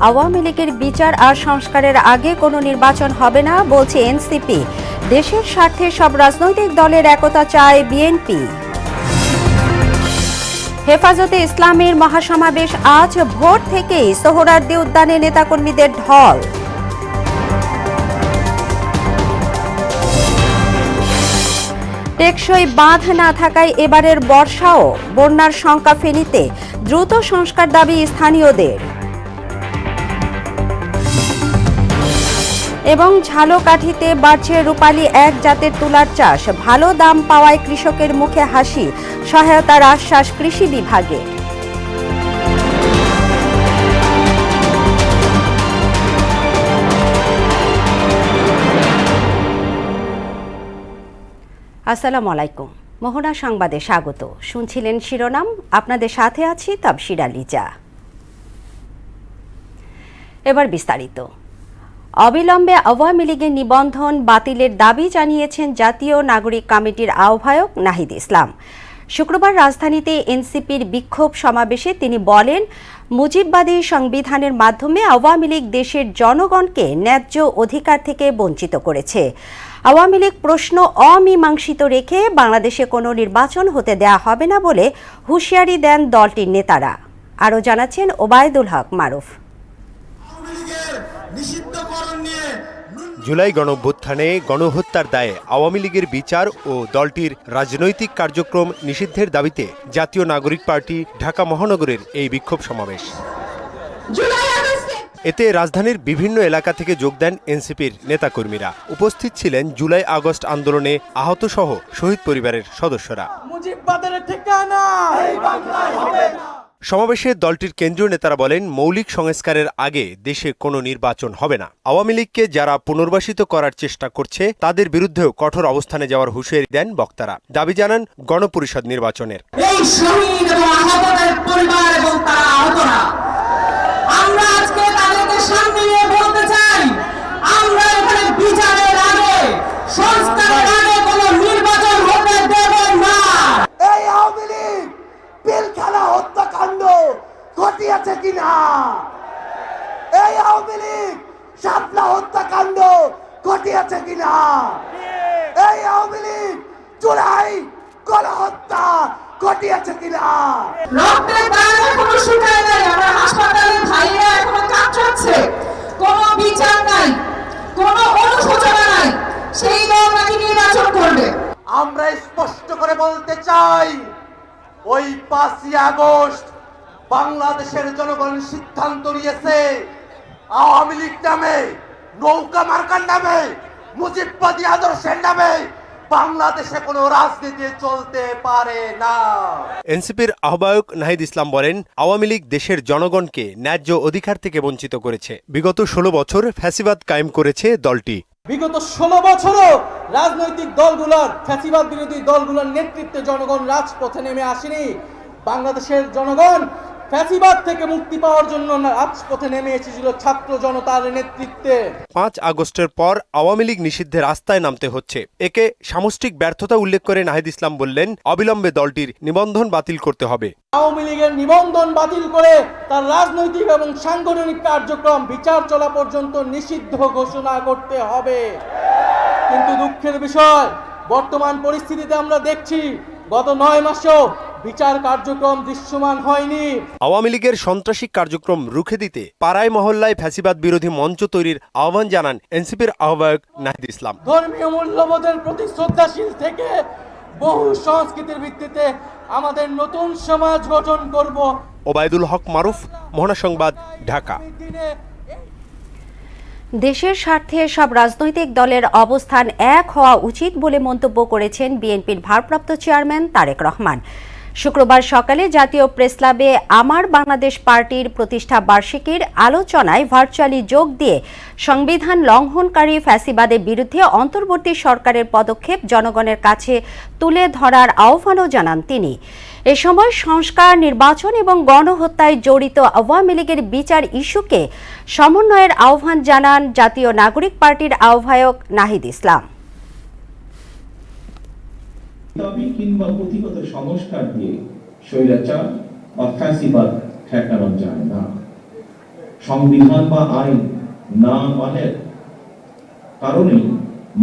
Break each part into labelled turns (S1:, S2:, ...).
S1: আওয়ামী লীগের বিচার আর সংস্কারের আগে কোনো নির্বাচন হবে না বলছে এনসিপি। দেশের স্বার্থে সব রাজনৈতিক দলের একতা চায় বিএনপি। হেফাজতে ইসলামের মহাসমাবেশ আজ ভোর থেকেই সোহরাওয়ার্দী উদ্যানে নেতাকর্মীদের ঢল। টেকসই বাঁধ না থাকায় এবারের বর্ষাও বন্যার শঙ্কা ফেনীতে, দ্রুত সংস্কার দাবি স্থানীয়দের। এবং ঝালকাঠিতে বাড়ছে রূপালী এক জাতের তুলার চাষ, ভালো দাম পাওয়ায় কৃষকের মুখে হাসি, সহায়তার আশ্বাস কৃষি বিভাগে। আসসালামু আলাইকুম, মোহনা সংবাদে স্বাগত। শুনছিলেন শিরোনাম, আপনাদের সাথে আছি তাবশিরা লিজা। এবার বিস্তারিত। অবিলম্বে আওয়ামী লীগের নিবন্ধন বাতিলের দাবি জানিয়েছেন জাতীয় নাগরিক কমিটির আহ্বায়ক নাহিদ ইসলাম। শুক্রবার রাজধানীতে এনসিপির বিক্ষোভ সমাবেশে তিনি বলেন, মুজিববাদী সংবিধানের মাধ্যমে আওয়ামী লীগ দেশের জনগণকে ন্যায্য অধিকার থেকে বঞ্চিত করেছে। আওয়ামী লীগ প্রশ্ন অমীমাংসিত রেখে বাংলাদেশে কোনো নির্বাচন হতে দেয়া হবে না বলে হুঁশিয়ারি দেন দলটির নেতারা। আরও জানাচ্ছেন ওবায়দুল হক মারুফ।
S2: জুলাই গণঅভ্যুত্থানে গণহত্যার দায়ে আওয়ামী লীগের বিচার ও দলটির রাজনৈতিক কার্যক্রম নিষিদ্ধের দাবিতে জাতীয় নাগরিক পার্টি ঢাকা মহানগরের এই বিক্ষোভ সমাবেশ। এতে রাজধানীর বিভিন্ন এলাকা থেকে যোগ দেন এনসিপির নেতাকর্মীরা। উপস্থিত ছিলেন জুলাই আগস্ট আন্দোলনে আহত সহ শহীদ পরিবারের সদস্যরা। সমাবেশে দলটির কেন্দ্রীয় নেতারা বলেন, মৌলিক সংস্কারের আগে দেশে কোনো নির্বাচন হবে না। আওয়ামী লীগকে যারা পুনর্বাসিত করার চেষ্টা করছে তাদের বিরুদ্ধেও কঠোর অবস্থানে যাওয়ার হুঁশিয়ারি দেন বক্তারা। দাবি জানান গণপরিষদ নির্বাচনের।
S3: এই শহীদ এবং আহতদের পরিবার এবং তারা আহতরা, আমরা আজকে তাদেরকে সামনে নিয়ে বলতে চাই, আমরা এখানে বিচারের আগে, সংস্কারের আগে কোনো নির্বাচন হতে দেব না।
S4: এই আওয়ামী লীগ পিলখানা হত্যাকাণ্ড ঘটিয়েছে কিনা, এই আওয়ামী লীগ শাপলা হত্যাকাণ্ড ঘটিয়েছে কিনা, এই আওয়ামী লীগ জুলাই গণহত্যা ঘটিয়েছে কিনা।
S3: রক্তের দাগ এখনো শুকায় নাই, আমরা হাসপাতালে ভাইরা এখনো কাঁদছে, কোনো বিচার নাই, কোনো অনুশোচনা নাই, সেই দল নাকি নির্বাচন করবে।
S4: আমরা স্পষ্ট করে বলতে চাই, ওই 5ই আগস্ট বাংলাদেশের জনগণ সিদ্ধান্ত নিয়েছে, আওয়ামী লীগ নামে, নৌকা মার্কার নামে, মুজিববাদী আদর্শের নামে বাংলাদেশে কোনো রাজনীতি চলতে পারে না।
S2: এনসিপির আহ্বায়ক নাহিদ ইসলাম বলেন, আওয়ামী লীগ দেশের জনগণকে ন্যায্য অধিকার থেকে বঞ্চিত করেছে। বিগত 16 বছর ফ্যাসিবাদ কায়েম করেছে দলটি।
S5: বিগত 16 বছরও রাজনৈতিক দলগুলোর, ফ্যাসিবাদ বিরোধী দলগুলোর নেতৃত্বে জনগণ রাজপথে নেমে আসেনি। বাংলাদেশের জনগণ ফ্যাসিবাদ থেকে মুক্তি পাওয়ার জন্য রাজপথে নেমে এসেছিল ছাত্র জনতার নেতৃত্বে। 5
S2: আগস্টের পর আওয়ামী লীগ নিষিদ্ধে রাস্তায় নামতে হচ্ছে। একে সামষ্টিক ব্যর্থতা উল্লেখ করে নাহিদ ইসলাম বললেন, অবিলম্বে দলটির নিবন্ধন বাতিল করতে হবে।
S5: আওয়ামী লীগের নিবন্ধন বাতিল করে তার রাজনৈতিক এবং সাংগঠনিক কার্যক্রম বিচার চলা পর্যন্ত নিষিদ্ধ ঘোষণা করতে হবে। কিন্তু দুঃখের বিষয়, বর্তমান পরিস্থিতিতে আমরা দেখছি গত 9 মাসেও বিচার কার্যক্রম দৃশ্যমান হয়নি।
S2: আওয়ামী লীগের সন্ত্রাসী কার্যক্রম রুখে দিতে পাড়ায় মহল্লায় ফ্যাসিবাদ বিরোধী মঞ্চ তৈরির আহ্বান জানান এনসিপির আহ্বায়ক নাহিদ ইসলাম।
S5: ধর্মীয় মূল্যবোধের প্রতি শ্রদ্ধাশীল থেকে বহু সংস্কৃতির ভিত্তিতে আমাদের নতুন সমাজ গঠন করব।
S2: ওবায়দুল হক মারুফ, মোহনা সংবাদ, ঢাকা।
S1: দেশের স্বার্থে সব রাজনৈতিক দলের অবস্থান এক হওয়া উচিত বলে মন্তব্য করেছেন বিএনপির ভারপ্রাপ্ত চেয়ারম্যান তারেক রহমান। শুক্রবার সকালে জাতীয় প্রেসক্লাবে আমার বাংলাদেশ পার্টির প্রতিষ্ঠা বার্ষিকীর আলোচনায় ভার্চুয়ালি যোগ দিয়ে সংবিধান লঙ্ঘনকারী ফ্যাসিবাদের বিরুদ্ধে অন্তর্বর্তী সরকারের পদক্ষেপ জনগণের কাছে তুলে ধরার আহ্বানও জানান তিনি। এ সময় সংস্কার, নির্বাচন এবং গণহত্যায় জড়িত আওয়ামী লীগের বিচার ইস্যুকে সমন্বয়ের আহ্বান জানান জাতীয় নাগরিক পার্টির আহ্বায়ক নাহিদ ইসলাম।
S6: কিংবা পুঁথিগত সংস্কার দিয়ে স্বৈরাচার বা ফ্যাসিবাদ ঠেকানো যায় না। সংবিধান বা আইন না মানের কারণেই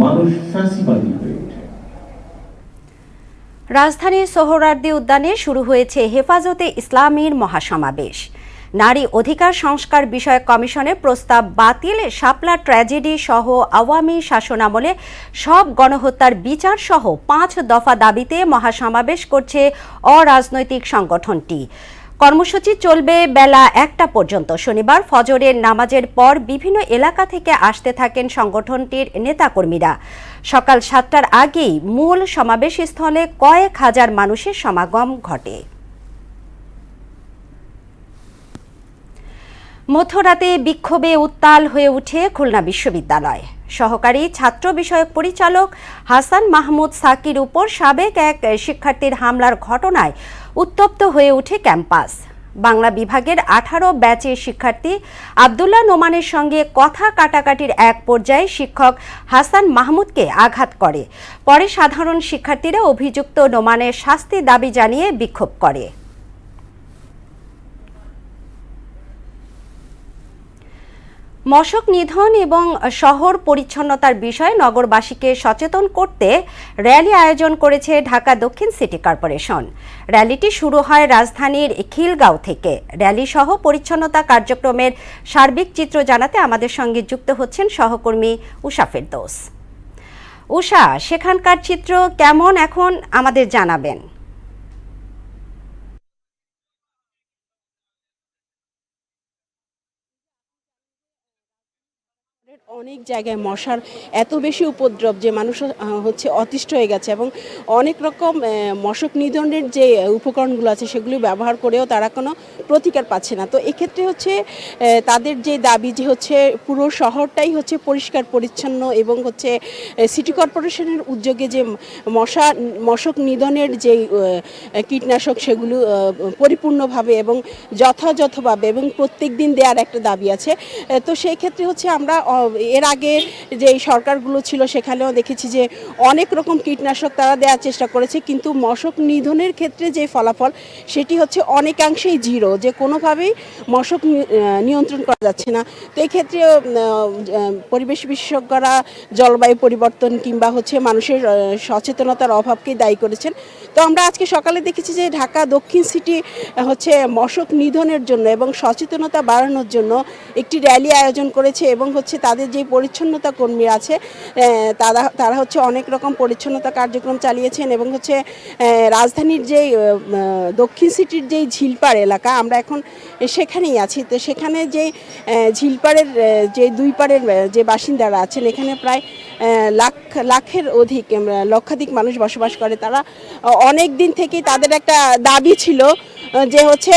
S6: মানুষ ফ্যাসিবাদী হয়ে ওঠে।
S1: রাজধানীর সোহরাওয়ার্দী উদ্যানে শুরু হয়েছে হেফাজতে ইসলামীর মহাসমাবেশ। নারী অধিকার সংস্কার বিষয়ক কমিশনের প্রস্তাব বাতিল, শাপলা ট্র্যাজেডি সহ আওয়ামী শাসনামলে সব গণহত্যার বিচার সহ 5 দফা দাবিতে মহাসমাবেশ করছে অরাজনৈতিক সংগঠনটি। কর্মসূচি চলবে বেলা 1টা পর্যন্ত। শনিবার ফজরের নামাজের পর বিভিন্ন এলাকা থেকে আসতে থাকেন সংগঠনটির নেতাকর্মীরা। সকাল 7টার আগেই মূল সমাবেশস্থলে কয়েক হাজার মানুষের সমাগম ঘটে। মধ্যরাতে বিক্ষোভে উত্তাল হয়ে ওঠে খুলনা বিশ্ববিদ্যালয়। সহকারী ছাত্র বিষয়ক পরিচালক হাসান মাহমুদ সাকির উপর সাবেক এক শিক্ষার্থীর হামলার ঘটনায় উত্তপ্ত হয়ে ওঠে ক্যাম্পাস। বাংলা বিভাগের 18 ব্যাচের শিক্ষার্থী আব্দুল্লাহ নোমানের সঙ্গে কথা কাটাকাটির এক পর্যায়ে শিক্ষক হাসান মাহমুদকে আঘাত করে। পরে সাধারণ শিক্ষার্থীরা অভিযুক্ত নোমানের শাস্তি দাবি জানিয়ে বিক্ষোভ করে। মশক নিধন এবং শহর পরিচ্ছন্নতার বিষয়ে নগরবাসীকে সচেতন করতে র্যালি আয়োজন করেছে ঢাকা দক্ষিণ সিটি কর্পোরেশন। র্যালিটি শুরু হয় রাজধানীর খিলগাঁও থেকে। র্যালি সহ পরিচ্ছন্নতা কার্যক্রমের সার্বিক চিত্র জানাতে আমাদের সঙ্গে যুক্ত হচ্ছেন সহকর্মী উষা ফেরদৌস। উষা, সেখানকার চিত্র কেমন এখন আমাদের জানাবেন।
S7: অনেক জায়গায় মশার এত বেশি উপদ্রব যে মানুষ হচ্ছে অতিষ্ঠ হয়ে গেছে এবং অনেক রকম মশক নিধনের যে উপকরণগুলো আছে সেগুলি ব্যবহার করেও তারা কোনো প্রতিকার পাচ্ছে না। তো এক্ষেত্রে হচ্ছে তাদের যে দাবি যে হচ্ছে পুরো শহরটাই হচ্ছে পরিষ্কার পরিচ্ছন্ন এবং হচ্ছে সিটি কর্পোরেশনের উদ্যোগে যে মশক নিধনের যে কীটনাশক সেগুলো পরিপূর্ণভাবে এবং যথাযথভাবে এবং প্রত্যেক দিন দেওয়ার একটা দাবি আছে। তো সেই ক্ষেত্রে হচ্ছে আমরা এর আগে যে সরকারগুলো ছিল সেখানেও দেখেছি যে অনেক রকম কীটনাশক তারা দেওয়ার চেষ্টা করেছে, কিন্তু মশক নিধনের ক্ষেত্রে যে ফলাফল সেটি হচ্ছে অনেকাংশেই জিরো, যে কোনোভাবেই মশক নিয়ন্ত্রণ করা যাচ্ছে না। তো এই ক্ষেত্রে পরিবেশ বিশেষজ্ঞরা জলবায়ু পরিবর্তন কিংবা হচ্ছে মানুষের সচেতনতার অভাবকেই দায়ী করেছেন। তো আমরা আজকে সকালে দেখেছি যে ঢাকা দক্ষিণ সিটি হচ্ছে মশক নিধনের জন্য এবং সচেতনতা বাড়ানোর জন্য একটি র্যালি আয়োজন করেছে এবং হচ্ছে তাদের যে পরিচ্ছন্নতা কর্মী আছে তারা হচ্ছে অনেক রকম পরিচ্ছন্নতা কার্যক্রম চালিয়েছেন এবং হচ্ছে রাজধানীর যেই দক্ষিণ সিটির যেই ঝিলপাড় এলাকা, আমরা এখন সেখানেই আছি। তো সেখানে যে ঝিলপাড়ের যে দুই পাড়ের যে বাসিন্দারা আছেন, এখানে প্রায় লাখের অধিক লক্ষাধিক মানুষ বসবাস করে। তারা অনেক দিন থেকেই তাদের একটা দাবি ছিল যে হচ্ছে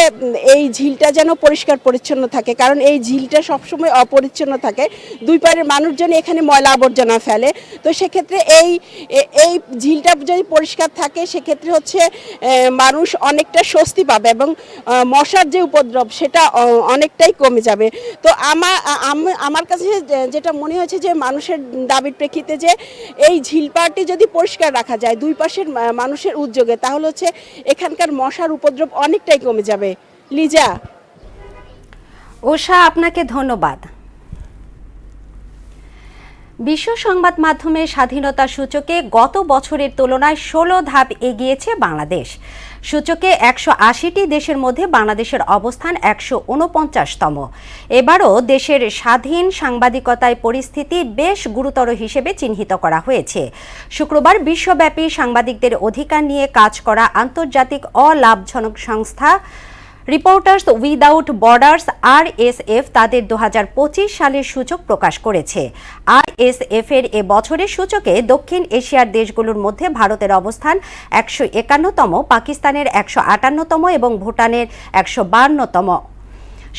S7: এই ঝিলটা যেন পরিষ্কার পরিচ্ছন্ন থাকে, কারণ এই ঝিলটা সবসময় অপরিচ্ছন্ন থাকে, দুই পাড়ের মানুষজন এখানে ময়লা আবর্জনা ফেলে। তো সেক্ষেত্রে এই ঝিলটা যদি পরিষ্কার থাকে সেক্ষেত্রে হচ্ছে মানুষ অনেকটা স্বস্তি পাবে এবং মশার যে উপদ্রব সেটা অনেকটাই কমে যাবে। তো আমার কাছে যেটা মনে হয়েছে যে মানুষের দাবির প্রেক্ষিতে যে এই ঝিলপাড়টি যদি পরিষ্কার রাখা যায় দুই পাশের মানুষের উদ্যোগে, তাহলে হচ্ছে এখানকার মশার উপদ্রব অনেকটাই কমে যাবে। লিজা।
S1: উষা, আপনাকে ধন্যবাদ। বিশ্ব সংবাদ মাধ্যমের স্বাধীনতা সূচকে গত বছরের তুলনায় 16 ধাপ এগিয়েছে বাংলাদেশ। সূচকে 180টি দেশের মধ্যে বাংলাদেশের অবস্থান 149তম। এবারও দেশের স্বাধীন সাংবাদিকতায় পরিস্থিতি বেশ গুরুতর হিসেবে চিহ্নিত করা হয়েছে। শুক্রবার বিশ্বব্যাপী সাংবাদিকদের অধিকার নিয়ে কাজ করা আন্তর্জাতিক অলাভজনক সংস্থা রিপোর্টার্স উইদাউট বর্ডার্স RSF তাদের 2025 সালের সূচক প্রকাশ করেছে। RSF এর এ বছরের সূচকে দক্ষিণ এশিয়ার দেশগুলোর মধ্যে ভারতের অবস্থান 151তম, পাকিস্তানের 158তম এবং ভুটানের 152তম।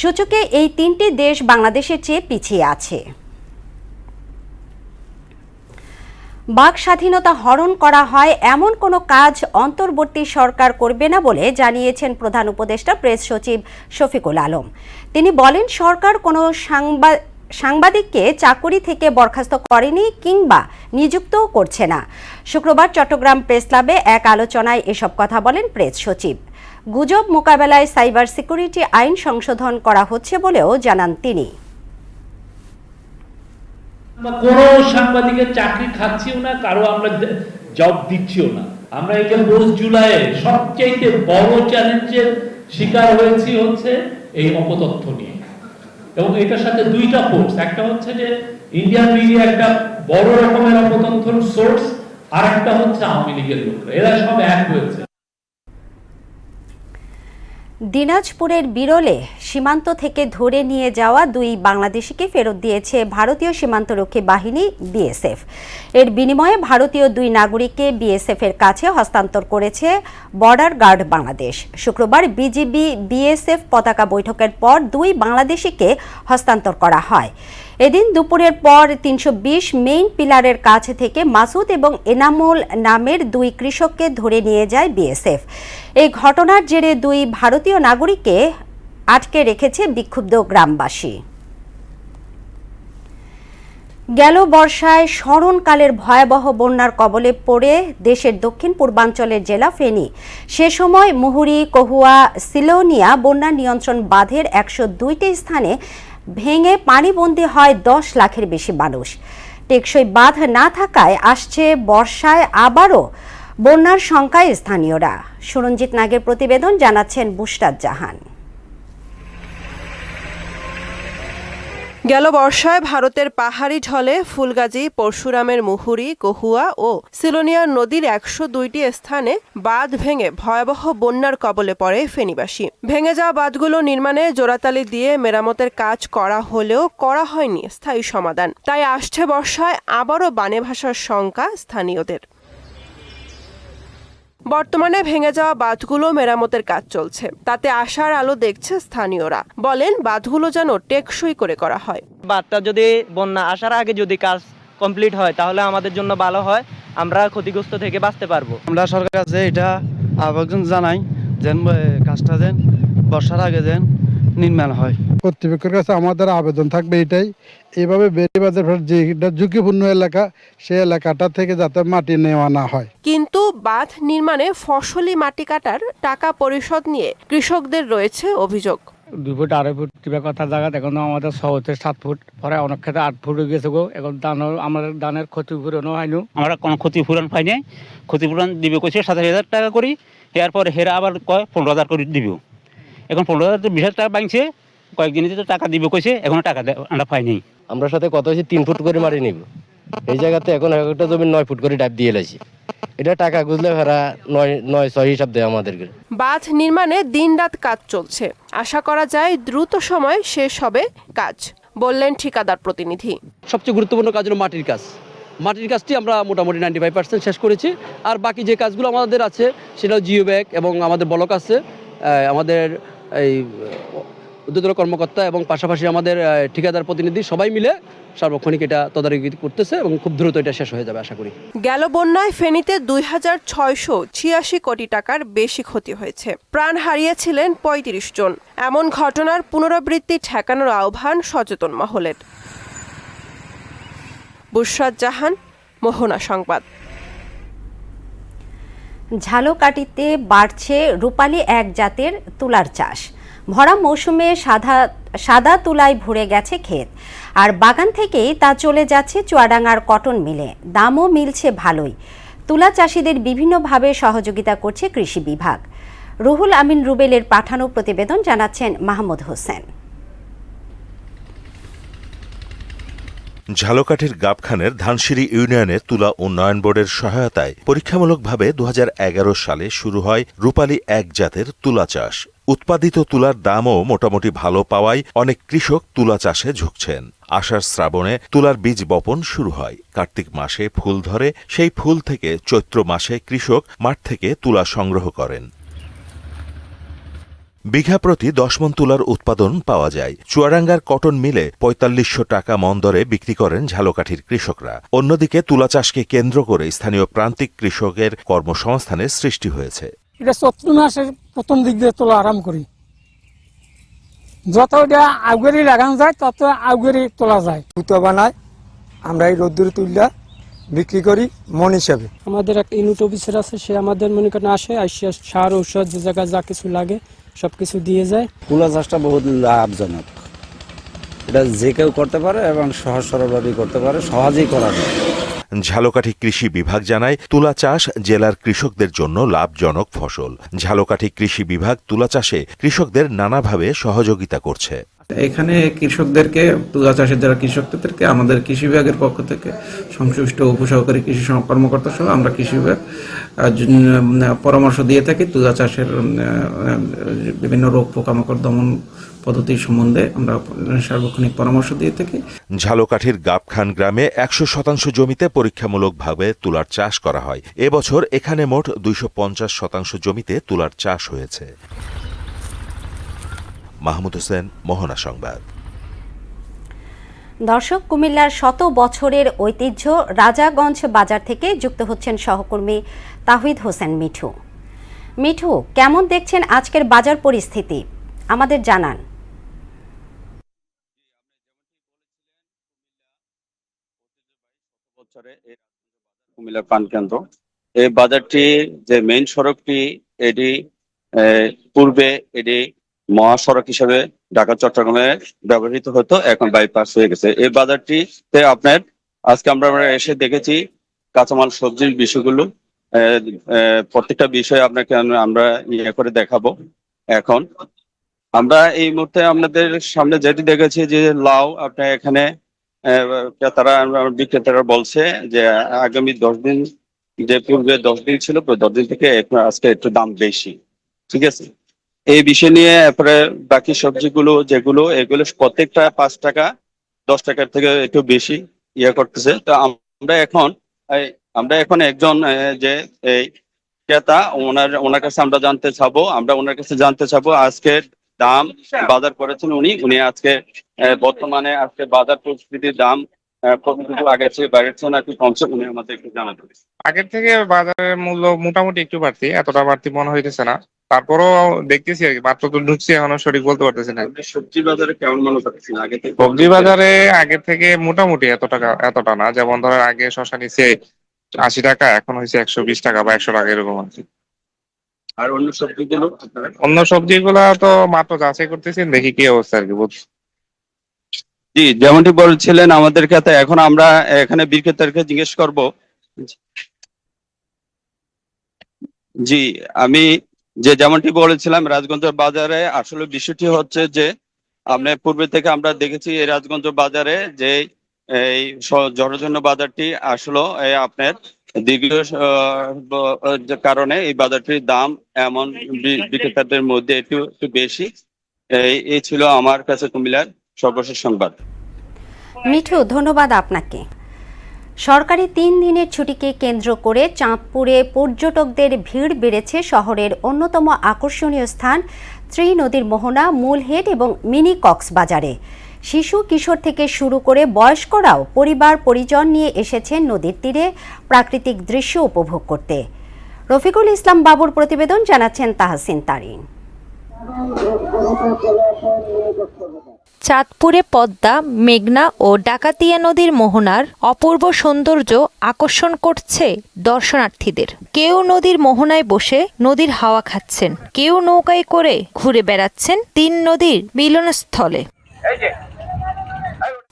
S1: সূচকে এই তিনটি দেশ বাংলাদেশের চেয়ে পিছিয়ে আছে। বাক স্বাধীনতা হরণ করা হয় এমন কোনো কাজ অন্তর্বর্তী সরকার করবে না বলে জানিয়েছেন প্রধান উপদেষ্টা প্রেস সচিব শফিকুল আলম। তিনি বলেন, সরকার কোনো সাংবাদিককে চাকুরি থেকে বরখাস্ত করেনি কিংবা নিযুক্তও করছে না। শুক্রবার চট্টগ্রাম প্রেস ক্লাবে এক আলোচনায় এসব কথা বলেন প্রেস সচিব। গুজব মোকাবেলায় সাইবার সিকিউরিটি আইন সংশোধন করা হচ্ছে বলেও জানান তিনি।
S8: কোনো সাংবাদিকের চাকরি খাচ্ছিও না, কারো আমরা জব দিচ্ছিও না। আমরা এই যে 10 জুলাই সবচেয়ে বড় চ্যালেঞ্জের শিকার হয়েছি হচ্ছে এই অপতথ্য নিয়ে, এবং এটার সাথে দুইটা ফোর্স, একটা হচ্ছে যে ইন্ডিয়ান মিডিয়া একটা বড় রকমের অপতথ্যের সোর্স, আর একটা হচ্ছে আওয়ামী লীগের লোকরা, এরা সব এক হয়েছে।
S1: দিনাজপুরের বিরলে সীমান্ত থেকে ধরে নিয়ে যাওয়া 2 বাংলাদেশিকে ফেরত দিয়েছে ভারতীয় সীমান্তরক্ষী বাহিনী বিএসএফ। এর বিনিময়ে ভারতীয় 2 নাগরিককে বিএসএফ এর কাছে হস্তান্তর করেছে বর্ডার গার্ড বাংলাদেশ। শুক্রবার বিজিবি বিএসএফ পতাকা বৈঠকের পর 2 বাংলাদেশিকে হস্তান্তর করা হয়। এদিন দুপুরের পর 320 মেইন পিলারের কাছ থেকে মাসুদ এবং এনামুল নামের 2 কৃষককে ধরে নিয়ে যায় বিএসএফ। এই ঘটনার জেরে 2 ভারতীয় নাগরিককে আটকে রেখেছে বিক্ষুব্ধ গ্রামবাসী। গেল বর্ষায় স্মরণকালের ভয়াবহ বন্যার কবলে পড়ে দেশের দক্ষিণ পূর্বাঞ্চলের জেলা ফেনী। সে সময় মুহুরী, কহুয়া, সিলোনিয়া বন্যা নিয়ন্ত্রণ বাঁধের 102টি স্থানে ভেঙে পানিবন্দী হয় 10 লাখের বেশি মানুষ। টেকসই বাঁধ না থাকায় আসছে বর্ষায় আবারও বন্যার শঙ্কায় স্থানীয়রা। সুরঞ্জিত নাগের প্রতিবেদন, জানাচ্ছেন বুশরাত জাহান।
S9: গেল বর্ষায় ভারতের পাহাড়ি ঢলে ফুলগাজী, পরশুরামের মুহুরী, কহুয়া ও সিলোনিয়া নদীর 102টি স্থানে বাঁধ ভেঙে ভয়াবহ বন্যার কবলে পড়ে ফেনীবাসী। ভেঙে যাওয়া বাঁধগুলো নির্মাণে জোড়াতালি দিয়ে মেরামতের কাজ করা হলেও করা হয়নি স্থায়ী সমাধান। তাই আসছে বর্ষায় আবারও বানে ভাসার শঙ্কা স্থানীয়দের। বর্তমানে ভেঙে যাওয়া বাঁধগুলো মেরামতের কাজ চলছে, তাতে আশার আলো দেখছে স্থানীয়রা। বলেন বাঁধগুলো যেন টেকসই করে করা হয়।
S10: বাঁধটা যদি বন্যা আসার আগে যদি কাজ কমপ্লিট হয় তাহলে আমাদের জন্য ভালো হয়, আমরা ক্ষতিগ্রস্ত থেকে বাঁচতে পারবো।
S11: আমরা সরকারের কাছে এটা আবেদন জানাই যেন কাজটা যেন বর্ষার আগে যেন নির্মাণ হয়।
S12: কর্তৃপক্ষের কাছে আমাদের আবেদন থাকবে এটাই, এইভাবে বেড়িবাঁধের যেটা ঝুঁকিপূর্ণ এলাকা সেই এলাকাটা থেকে যাতে মাটি নেওয়া না হয়।
S9: কিন্তু বাঁধ নির্মাণে ফসলি মাটি কাটার টাকা পরিশোধ নিয়ে কৃষকদের রয়েছে অভিযোগ।
S13: 2 ফুট 2.5 ফুট টিপা কথা জায়গা এখন আমাদের 6 হতে 7 ফুট, পরে অনেক ক্ষেত্রে 8 ফুট হয়ে গেছে গো। এখন আমাদের ধানের ক্ষতিপূরণও হয়নি,
S14: আমরা কোনো ক্ষতিপূরণ পাই নাই। ক্ষতিপূরণ দিবে কইছে 27,000 টাকা করি, এরপর হেরা আবার কয় 15,000 করে দিব। এখন 15,000 20,000 টাকা বাংছে, কয়েকদিনে তো টাকা দিবে কইছে, এখনো টাকা আমরা পাই নাই।
S15: আমরা সাথে কথা হয়েছে 3 ফুট করে মারি নিব, এই জায়গাতে এখন একটা জমি 9 ফুট করে ডাইপ দিয়ে এলাইছি। এটা টাকা গুজলে ভেড়া 9-6 হিসাব দেয় আমাদেরকে।
S9: বাঁধ নির্মাণে দিনরাত কাজ চলছে, আশা করা যায় দ্রুত সময় শেষ হবে কাজ, বললেন ঠিকাদার প্রতিনিধি।
S16: সবচেয়ে গুরুত্বপূর্ণ কাজ হলো মাটির কাজ। মাটির কাজটি আমরা মোটামুটি 95% শেষ করেছি। আর বাকি যে কাজগুলো আমাদের আছে সেটা জিও ব্যাগ এবং আমাদের ব্লক আছে, আমাদের এই উদ্যোতন কর্মকর্তা এবং পাশাপাশি আমাদের ঠিকাদার প্রতিনিধি সবাই মিলে সার্বক্ষণিক এটা তদারকি করতেছে এবং খুব দ্রুত এটা শেষ হয়ে যাবে আশা করি।
S9: গেল বন্যায় ফেনীতে 2,686 কোটি টাকার বেশি ক্ষতি হয়েছে, প্রাণ হারিয়েছিলেন 35 জন। এমন ঘটনার পুনরাবৃত্তি ঠেকানোর আহ্বান সচেতন মহলের। বুশরাত জাহান, মোহনা সংবাদ।
S1: ঝালকাঠিতে বাড়ছে রূপালী এক জাতের তুলার চাষ। ভরা মৌসুমে সাদা তুলায় ভরে গেছে ক্ষেত, আর বাগান থেকেই তা চলে যাচ্ছে চুয়াডাঙ্গার কটন মিলে। দামও মিলছে ভালোই। তুলা চাষিদের বিভিন্নভাবে সহযোগিতা করছে কৃষি বিভাগ। রুহুল আমিন রুবেলের পাঠানো প্রতিবেদন, জানাচ্ছেন মাহমুদ হোসেন।
S17: ঝালকাঠির গাবখানের ধানসিঁড়ি ইউনিয়নে তুলা উন্নয়ন বোর্ডের সহায়তায় পরীক্ষামূলকভাবে 2011 সালে শুরু হয় রূপালী এক জাতের তুলা চাষ। উৎপাদিত তুলার দামও মোটামুটি ভালো পাওয়ায় অনেক কৃষক তুলা চাষে ঝুঁকছেন। আষাঢ় শ্রাবণে তুলার বীজ বপন শুরু হয়, কার্তিক মাসে ফুল ধরে, সেই ফুল থেকে চৈত্র মাসে কৃষক মাঠ থেকে তুলা সংগ্রহ করেন। বিঘা প্রতি 10 মণ তুলার উৎপাদন পাওয়া যায়। চুয়াডাঙ্গার কটন মিলে 4500 টাকা মণ দরে বিক্রি করেন ঝালকাঠির কৃষকরা। অন্যদিকে তুলা চাষকে কেন্দ্র করে স্থানীয় প্রান্তিক কৃষকের কর্মসংস্থানের সৃষ্টি হয়েছে।
S18: এটা চৈত্র মাসের প্রথম দিক দিয়ে তোলা আরাম করি, যত এটা আগুয়ারি লাগানো যায় তত আগুয়ারি তোলা যায়।
S19: সুতো বানায়, আমরা এই রোদ্দুরে তুললা
S18: বিক্রি করি মন হিসাবে। আমাদের একটা ইউনিট অফিসার আছে, সে আমাদের মনে করেন আসে, আসিয়া সার ঔষধ যে জায়গায় যা কিছু লাগে সব কিছু দিয়ে যায়।
S19: তুলা চাষটা বহুত লাভজনক, এটা যে কেউ করতে পারে এবং সহজ সরলভাবেই করতে পারে, সহজেই করা যায়।
S17: ঝালকাঠি কৃষি বিভাগ জানায় তুলা চাষ জেলার কৃষকদের জন্য লাভজনক ফসল। ঝালকাঠি কৃষি বিভাগ তুলা চাষে কৃষকদের নানাভাবে সহযোগিতা করছে।
S20: এখানে কৃষকদেরকে, তুলা চাষের যারা কৃষকদেরকে আমাদের কৃষি বিভাগের পক্ষ থেকে সংশ্লিষ্ট উপসহকারী কৃষি কর্মকর্তা সহ আমরা কৃষি বিভাগ পরামর্শ দিয়ে থাকি। তুলা চাষের বিভিন্ন রোগ পোকামাকড় দমন পদ্ধতি সম্বন্ধে আমরা সার্বক্ষণিক পরামর্শ দিয়ে থাকি।
S17: ঝালকাঠির গাবখান গ্রামে 100% জমিতে পরীক্ষামূলকভাবে তুলার চাষ করা হয়। এবছর এখানে মোট 250% জমিতে তুলার চাষ হয়েছে। মাহমুদ হোসেন, মোহনা সংবাদ।
S1: দর্শক, কুমিল্লার 100 বছরের ঐতিহ্য রাজাগঞ্জ বাজার থেকে যুক্ত হচ্ছেন সহকর্মী তাহিদ হোসেন মিঠু। মিঠু, কেমন দেখছেন আজকের বাজার পরিস্থিতি, আমাদের জানান।
S21: কুমিল্লার প্রাণকেন্দ্র এই বাজারটি, যে মেইন সড়কটি, এটি পূর্বে এটি মহাসড়ক হিসেবে ঢাকা চট্টগ্রামে ব্যবহৃত হতো, এখন বাইপাস হয়ে গেছে। এই বাজারটিতে আপনার আজকে আমরা এসে দেখেছি কাঁচামাল সবজির বিষয়গুলো, প্রত্যেকটা বিষয় আপনাকে আমরা করে দেখাবো। এখন আমরা এই মুহূর্তে আপনাদের সামনে যেটি দেখেছি যে লাউ, আপনার এখানে বিক্রেতারা বলছে যে আগামী 10 দিন, যে পূর্বে 10 দিন ছিল, 10 দিন থেকে এখন আজকে একটু দাম বেশি। ঠিক আছে, এই বিষয় নিয়ে এরপরে বাকি সবজিগুলো যেগুলো, এগুলো প্রত্যেকটা 5 টাকা 10 টাকার থেকে একটু বেশি করতেছে। তো আমরা এখন একজন যে এই ক্রেতা, ওনার কাছে আমরা ওনার কাছে জানতে চাবো আজকের দাম বাজার করেছেন উনি আজকে বর্তমানে আজকে বাজার পরিস্থিতির দাম কতটুকু আগের চেয়ে বাড়ছে নাকি কমছে, উনি আমাদের একটু জানাতে হবে।
S22: আগের থেকে বাজারের মূল্য মোটামুটি একটু বাড়তি, এতটা বাড়তি মনে হইতেছে না, তারপরও দেখতেছি আর কি, মাত্র তো ঢুকছি, এখনো সঠিক বলতে পারতেছি না।
S21: সবজি বাজারে কেমন মনে হচ্ছে আগে থেকে?
S22: সবজি বাজারে আগের থেকে মোটামুটি এতটা না, যেমন ধরেন আগে শসা নিচ্ছে 80 টাকা, এখন হয়েছে 120 টাকা বা 100 টাকা এরকম আছে।
S21: আর অন্য
S22: সবজিগুলো তো মাত্র যাচাই করতেছেন, দেখি কি অবস্থা আর কি, বুঝছি।
S21: জি, যেমনটি বলছিলেন আমাদের কাছে, এখন আমরা এখানে বিক্রেতাকে জিজ্ঞেস করব। জি, আমি যেমনটি বলেছিলাম, রাজগঞ্জ বাজারে আসলে বিষয়টি হচ্ছে যে আপনার পূর্বে থেকে আমরা দেখেছি এই রাজগঞ্জ বাজারে যে এই জনজন্য বাজারটি আসলে আপনার দীর্ঘ কারণে এই বাজারটির দাম এমন বিক্রেতাদের মধ্যে একটু বেশি। এই ছিল আমার কাছে কুমিল্লার সর্বশেষ সংবাদ।
S1: মিঠু, ধন্যবাদ আপনাকে। সরকারি 3 দিনের ছুটিকে কেন্দ্র করে চাঁদপুরে পর্যটকদের ভিড় বেড়েছে। শহরের অন্যতম আকর্ষণীয় স্থান ত্রিনদীর মোহনা, মূলহেড এবং মিনি কক্সবাজারে। শিশু কিশোর থেকে শুরু করে বয়স্করাও পরিবার পরিজন নিয়ে এসেছেন নদীর তীরে প্রাকৃতিক দৃশ্য উপভোগ করতে। রফিকুল ইসলাম বাবুর প্রতিবেদন, জানাচ্ছেন তাহসিন তারিন।
S23: চাঁদপুরে পদ্মা, মেঘনা ও ডাকাতিয়া নদীর মোহনার অপূর্ব সৌন্দর্য আকর্ষণ করছে দর্শনার্থীদের। কেউ নদীর মোহনায় বসে নদীর হাওয়া খাচ্ছেন, কেউ নৌকায় করে ঘুরে বেড়াচ্ছেন 3 নদীর মিলনস্থলে।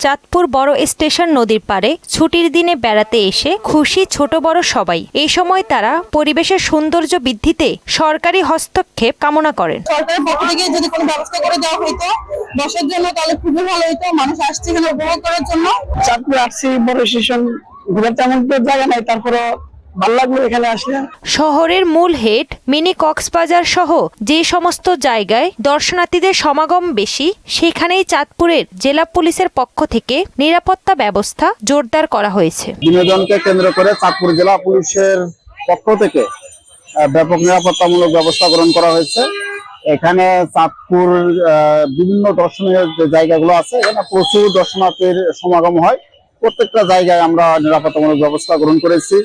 S23: চাঁদপুর বড় স্টেশন নদীর পাড়ে ছুটির দিনে বেড়াতে এসে খুশি ছোট বড় সবাই। এই সময় তারা পরিবেশের সৌন্দর্য বৃদ্ধিতে সরকারি হস্তক্ষেপ কামনা করেন।
S3: সরকারের পক্ষ থেকে যদি কোনো ব্যবস্থা করে দেওয়া হতো বসার জন্য, তাহলে খুবই ভালো হতো। মানুষ আসছে এখানে উপভোগ করার জন্য।
S18: চাঁদপুর আসছি, বড় স্টেশন, ঘোরার তেমন তো জায়গা নাই, তারপরে ভালো লাগলো এখানে আসলে।
S23: শহরের মূল হেড, মিনি কক্সবাজার সহ যে সমস্ত জায়গায় দর্শনার্থীদের সমাগম বেশি, সেখানেই চাঁদপুরের জেলা পুলিশের পক্ষ থেকে নিরাপত্তা ব্যবস্থা জোরদার করা হয়েছে।
S24: বিনোদনকে কেন্দ্র করে চাঁদপুর জেলা পুলিশের পক্ষ থেকে ব্যাপক নিরাপত্তামূলক ব্যবস্থা গ্রহণ করা হয়েছে। এখানে চাঁদপুর বিভিন্ন দর্শনীয় যে জায়গাগুলো আছে, এখানে প্রচুর দর্শনার্থীর সমাগম হয়। প্রত্যেকটা জায়গায় আমরা নিরাপত্তামূলক ব্যবস্থা গ্রহণ করেছি।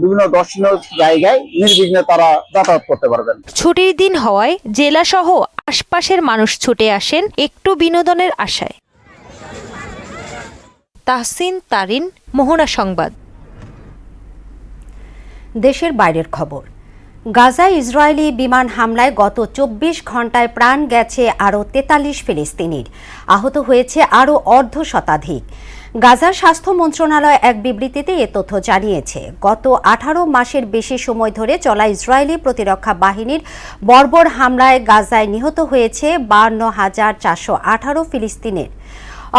S24: বিভিন্ন দর্শনীয় জায়গায় নির্বিঘ্নে তারা যাতায়াত করতে পারবেন।
S23: ছুটির দিন হওয়ায় জেলা সহ আশপাশের মানুষ ছুটে আসেন একটু বিনোদনের আশায়। তাহসিন তারিন, মোহনা সংবাদ।
S1: দেশের বাইরের খবর। গাজায় ইসরায়েলি বিমান হামলায় গত ২৪ ঘন্টায় প্রাণ গেছে আরও ৪৩ ফিলিস্তিনির, আহত হয়েছে আরও অর্ধশতাধিক। গাজার স্বাস্থ্য মন্ত্রণালয় এক বিবৃতিতে এ তথ্য জানিয়েছে। গত ১৮ মাসের বেশি সময় ধরে চলা ইসরায়েলি প্রতিরক্ষা বাহিনীর বর্বর হামলায় গাজায় নিহত হয়েছে ৫২,৪১৮ ফিলিস্তিনের।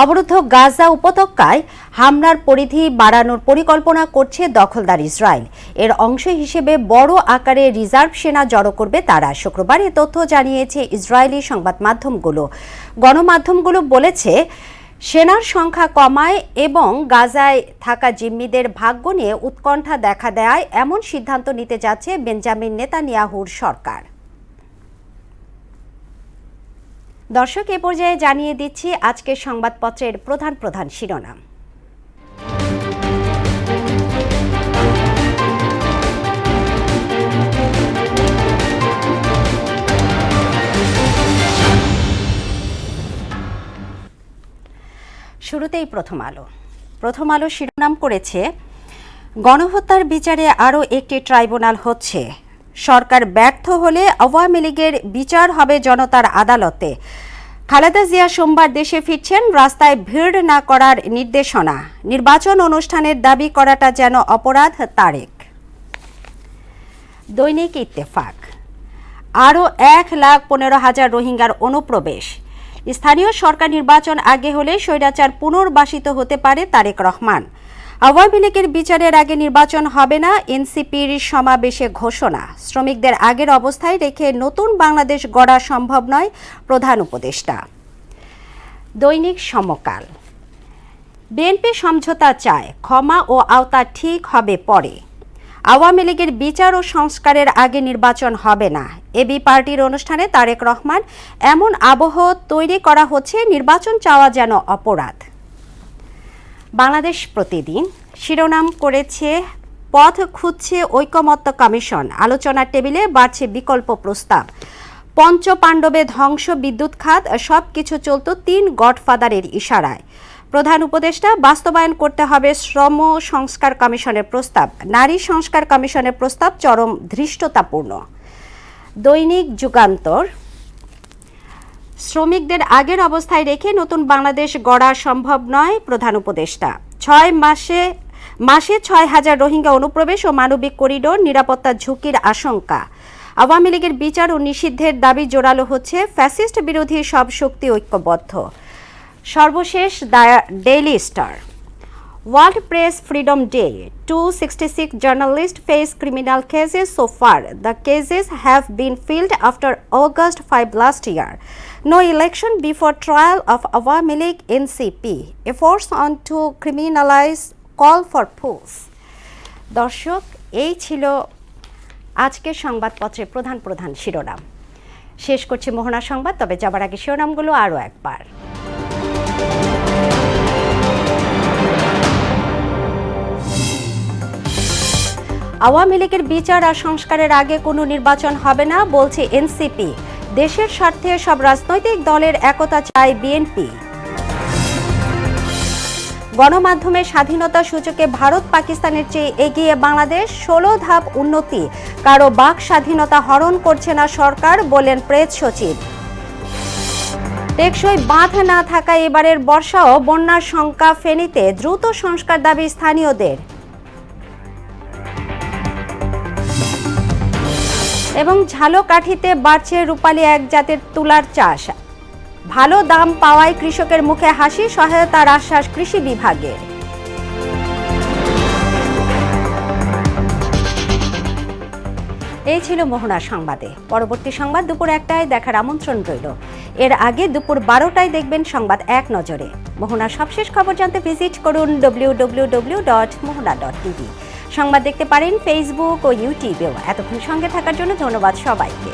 S1: অবরুদ্ধ গাজা উপত্যকায় হামলার পরিধি বাড়ানোর পরিকল্পনা করছে দখলদার ইসরায়েল। এর অংশ হিসেবে বড় আকারে রিজার্ভ সেনা জড়ো করবে তারা। শুক্রবার এ তথ্য জানিয়েছে ইসরায়েলি সংবাদ মাধ্যমগুলো। গণমাধ্যমগুলো বলেছে, সেনার সংখ্যা কমায় এবং গাজায় থাকা জিম্মিদের ভাগ্য নিয়ে উৎকণ্ঠা দেখা দেয় এমন সিদ্ধান্ত নিতে যাচ্ছে বেঞ্জামিন নেতানিয়াহুর সরকার। দর্শক, এ পর্যায়ে জানিয়ে দিচ্ছি আজকের সংবাদপত্রের প্রধান প্রধান শিরোনাম। শুরুতেই প্রথম আলো শিরোনাম করেছে, গণহত্যার বিচারে আরও একটি ট্রাইব্যুনাল হচ্ছে। সরকার ব্যর্থ হলে আওয়ামী লীগের বিচার হবে জনতার আদালতে। খালেদা জিয়া সোমবার দেশে ফিরছেন, রাস্তায় ভিড় না করার নির্দেশনা। নির্বাচন অনুষ্ঠানের দাবি করাটা যেন অপরাধ, তারেক। দৈনিক ইত্তেফাক, আরও ১,১৫,০০০ রোহিঙ্গার অনুপ্রবেশ। স্থানীয় সরকার নির্বাচন আগে হলে স্বৈরাচার পুনর্বাসিত হতে পারে, তারেক রহমান। আওয়ামী লীগের বিচারের আগে নির্বাচন হবে না, এনসিপির সমাবেশে ঘোষণা। শ্রমিকদের আগের অবস্থায় রেখে নতুন বাংলাদেশ গড়া সম্ভব নয়, প্রধান উপদেষ্টা। দৈনিক সমকাল, বিএনপি সমঝোতা চায়, ক্ষমা ও আওতা ঠিক হবে পরে। আওয়ামী লীগের বিচার ও সংস্কারের আগে নির্বাচন হবে না, এবি পার্টির অনুষ্ঠানে তারেক রহমান। এমন আবহ তৈরি করা হচ্ছে, নির্বাচন চাওয়া যেন অপরাধ। বাংলাদেশ প্রতিদিন শিরোনাম করেছে, পথ খুঁজছে ঐকমত্য কমিশন, আলোচনার টেবিলে বাড়ছে বিকল্প প্রস্তাব। পঞ্চপাণ্ডবে ধ্বংস বিদ্যুৎ খাত, সবকিছু চলত ৩ গডফাদারের ইশারায়। প্রধান উপদেষ্টা, বাস্তবায়ন করতে হবে শ্রম সংস্কার কমিশনের প্রস্তাব। নারী সংস্কার কমিশনের প্রস্তাব চরম ধৃষ্টতাপূর্ণ। দৈনিক যুগান্তর, শ্রমিকদের আগের অবস্থায় রেখে নতুন বাংলাদেশ গড়া সম্ভব নয়, প্রধান উপদেষ্টা। 6 মাসে ৬,০০০ রোহিঙ্গা অনুপ্রবেশ ও মানবিক করিডোর, নিরাপত্তা ঝুঁকির আশঙ্কা। আওয়ামী লীগের বিচার ও নিষিদ্ধের দাবি জোরালো হচ্ছে, ফ্যাসিস্ট বিরোধী সব শক্তি ঐক্যবদ্ধ। সর্বশেষ daily star, world press freedom day, 266 journalists face criminal cases so far. The cases have been filed after August 5 last year. No election before trial of Awami League NCP. Efforts on to criminalize call for proof. দর্শক, এই ছিল আজকের সংবাদপত্রের প্রধান প্রধান শিরোনাম। শেষ করছি মোহনা সংবাদ, তবে যাবার আগে শিরোনামগুলো আরও একবার। আওয়ামী লীগের বিচার আর সংস্কারের আগে কোনো নির্বাচন হবে না, বলছে এনসিপি। দেশের স্বার্থে সব রাজনৈতিক দলের একতা চায় বিএনপি। গণমাধ্যমের স্বাধীনতা সূচকে ভারত পাকিস্তানের চেয়ে এগিয়ে বাংলাদেশ, 16 ধাপ উন্নতি। কারো বাক স্বাধীনতা হরণ করছে না সরকার, বলেন প্রেস সচিব। টেকসই বাঁধ না থাকায় এবারের বর্ষাও বন্যার শঙ্কা ফেনীতে, দ্রুত সংস্কার দাবি স্থানীয়দের। এবং ঝালকাঠিতে বাড়ছে রূপালী এক জাতের তুলার চাষ। ভালো দাম পাওয়ায় কৃষকের মুখে হাসি, সহায়তার আশ্বাস কৃষি বিভাগের। এই ছিল মোহনা সংবাদে। পরবর্তী সংবাদ দুপুর 1টায় দেখার আমন্ত্রণ রইল। এর আগে দুপুর 12টায় দেখবেন সংবাদ এক নজরে। মোহনার সবশেষ খবর জানতে ভিজিট করুন www.mohona.tv। সংবাদ দেখতে পারেন ফেসবুক ও ইউটিউবেও। এতক্ষণ সঙ্গে থাকার জন্য ধন্যবাদ সবাইকে।